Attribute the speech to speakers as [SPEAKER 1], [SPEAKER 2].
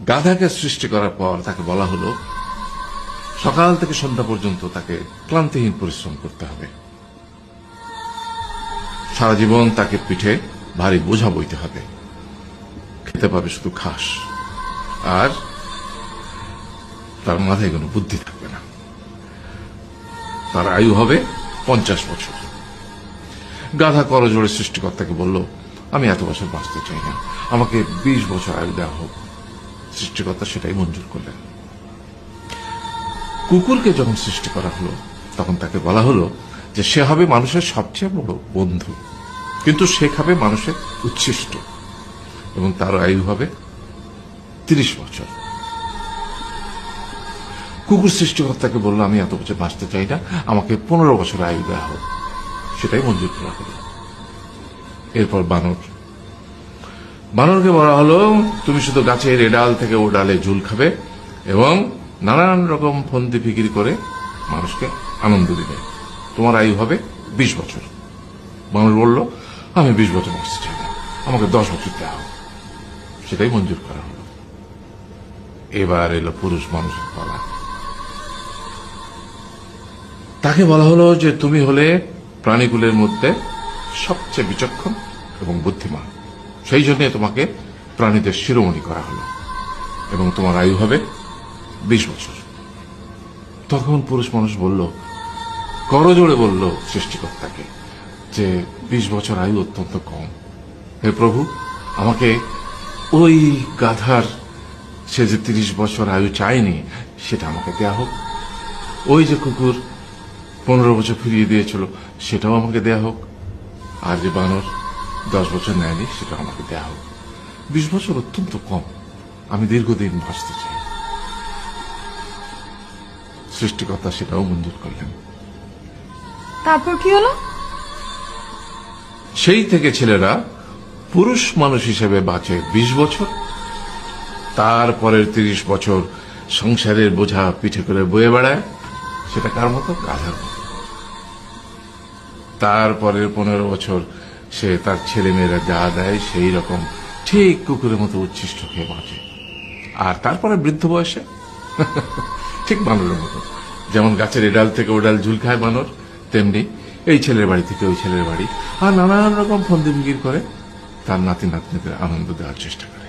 [SPEAKER 1] গাধাকে সৃষ্টি করার পর তাকে বলা হলো সকাল থেকে সন্ধ্যা পর্যন্ত তাকে ক্লান্তিহীন পরিশ্রম করতে হবে, সারা জীবন তাকে পিঠে ভারী বোঝা বইতে হবে, খেতে পাবে শুধু ঘাস, আর তার মাথায় কোনো বুদ্ধি থাকবে না। তার আয়ু হবে 50 বছর। গাধা করজোড়ে সৃষ্টিকর্তাকে বলল, আমি এত বছর বাঁচতে চাই না, আমাকে 20 বছর আয়ু দেওয়া হোক। সৃষ্টিকর্তা সেটাই মঞ্জুর করলেন। কুকুরকে যখন সৃষ্টি করা হলো তখন তাকে বলা হলো যে সে হবে মানুষের সবচেয়ে বড় বন্ধু, কিন্তু সে খাবে মানুষের উচ্ছিষ্ট, এবং তার আয়ু হবে 30 বছর। কুকুর সৃষ্টিকর্তাকে বলল, আমি এত বছর বাঁচতে চাই না, আমাকে 15 বছর আয়ু দেওয়া হোক। সেটাই মঞ্জুর করা হলো। এরপর বানরকে বলা হলো, তুমি শুধু গাছের এ ডাল থেকে ও ডালে ঝুল খাবে এবং নানান রকম ফন্দি ফিকির করে মানুষকে আনন্দ দিবে, তোমার আয়ু হবে 20 বছর। বানর বলল, আমি 20 বছর বাঁচতে চাই না, আমাকে 10 বছর দেওয়া হোক। সেটাই মঞ্জুর করা হলো। এবার এলো পুরুষ মানুষের পালা। তাকে বলা হলো যে তুমি হলে প্রাণীকুলের মধ্যে সবচেয়ে বিচক্ষণ এবং বুদ্ধিমান, সেই জন্য তোমাকে প্রাণীদের শিরোমণি করা হলো এবং তোমার আয়ু হবে 20 বছর। তখন পুরুষ মানুষ বলল, করজোড়ে বলল সৃষ্টিকর্তাকে যে 20 বছর আয়ু অত্যন্ত কম, হে প্রভু, আমাকে ওই গাধার সে যে 30 বছর আয়ু চায়নি সেটা আমাকে দেয়া হোক, ওই যে কুকুর 15 বছর ফিরিয়ে দিয়েছিল সেটাও আমাকে দেয়া হোক, আর যে বানর 10 বছর নেয়নি সেটা আমাকে দেয়া হোক। 20 বছর অত্যন্ত কম, আমি দীর্ঘদিন বাঁচতে চাই। সৃষ্টিকর্তা সেটাও মঞ্জুর করলেন।
[SPEAKER 2] তারপর কি হলো?
[SPEAKER 1] সেই থেকে ছেলেরা পুরুষ মানুষ হিসেবে বাঁচে 20 বছর, তারপরের 30 বছর সংসারের বোঝা পিঠে করে বয়ে বেড়ায়, সেটা কার মতো? গাধার মতো। তারপরের 15 বছর সে তার ছেলে মেয়েরা যা দেয় সেই রকম ঠিক কুকুরের মতো উচ্ছিষ্ট খেয়ে বাঁচে। আর তারপরে বৃদ্ধ বয়সে ঠিক বানরের মতো, যেমন গাছের এডাল থেকে ওডাল ঝুল খায় বানর, তেমনি এই ছেলের বাড়ি থেকে ওই ছেলের বাড়ি, আর নানান রকম ফন্দি ফিকির করে তার নাতি নাতনিদের আনন্দ দেওয়ার চেষ্টা করে।